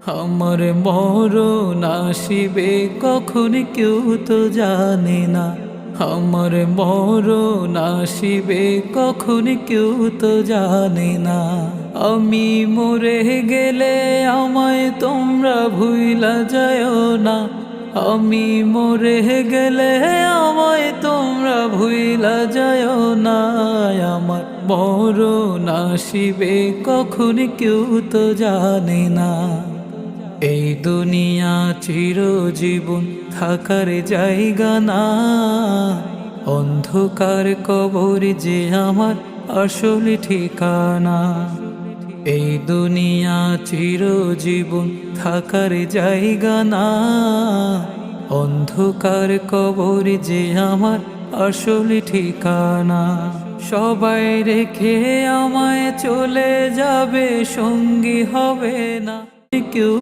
আমার মরণ আসিবে কখন কেউ তো জানে না। আমার মরণ আসিবে কখন কেউ তো জানে না। আমি মরে গেলে আমায় তোমরা ভুইলা যাও না। আমি মরে গেলে আমায় তোমরা ভুইলা যাও না। আমার মরণ আসিবে কখন কেউ তো জানে না। এই দুনিয়া চিরজীবন থাকার জায়গা না। অন্ধকার কবর যে আমার আসল ঠিকানা। এই দুনিয়া চিরজীবন থাকার জায়গা না। অন্ধকার কবর যে আমার আসল ঠিকানা। সবাই রেখে আমায় চলে যাবে, সঙ্গী হবে না কেউ।